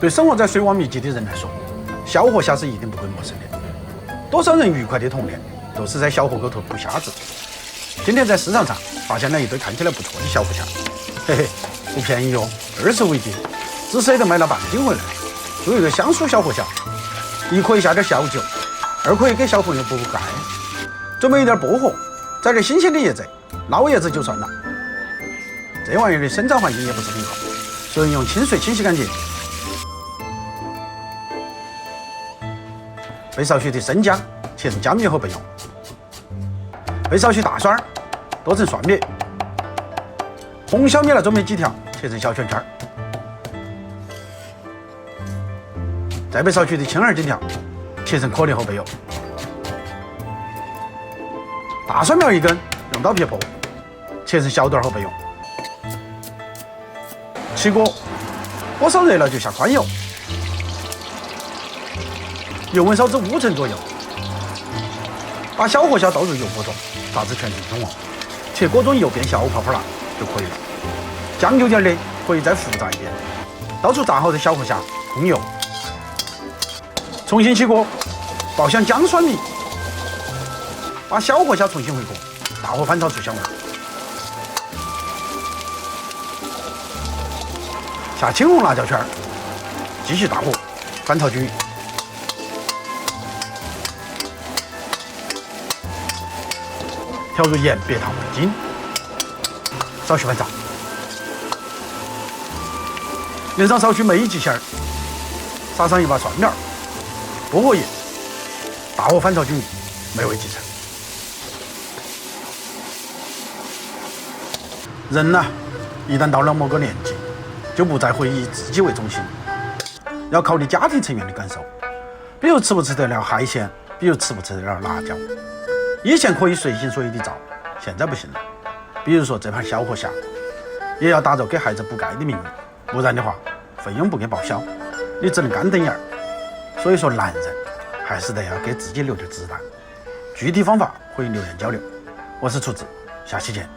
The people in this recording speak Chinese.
对生活在水网密集的人来说，小河虾是一定不会陌生的。多少人愉快的童年都是在小河沟头捕虾子。今天在市场上发现了一堆看起来不错的小河虾，嘿嘿，不便宜哦，20为斤，只舍得买了半斤回来。做一个香酥小河虾，一可以下点小酒，二可以给小朋友补补钙。准备一点薄荷，摘点新鲜的叶子，捞叶子就算了。这玩意儿的生长环境也不是很好，所以用清水清洗干净。被少许的生姜切成姜米后备用，备少许大蒜剁成蒜米，红小米呢准备几条切成小圈圈，再备少许的青耳荆条切成颗粒后备用，大蒜苗1根用刀撇破，切成小段后备用。起锅，锅烧热了就下宽油，油温烧至5成左右，把小河虾倒入油锅中，炸至全面中黄，且锅中油变小泡泡了就可以了。讲究点的可以再复炸一遍。倒出炸好的小河虾，控油，重新起锅，爆香姜蒜米，把小河虾重新回锅，大火翻炒出香味。下青红辣椒圈，继续大火翻炒均匀。调入盐、白糖、味精，少许翻炒，淋上少许梅吉馅儿，撒上一把蒜苗、薄荷叶，大火翻炒均匀，美味即成。人呢，一旦到了某个年纪，就不再会以自己为中心，要考虑家庭成员的感受，比如吃不吃得了海鲜，比如吃不吃得了辣椒。以前可以随心所欲的造，现在不行了。比如说这盘小河虾，也要打着给孩子补钙的名义，不然的话，费用不给报销，你只能干瞪眼儿。所以说，男人还是得要给自己留点子弹。具体方法可以留言交流。我是厨子，下期见。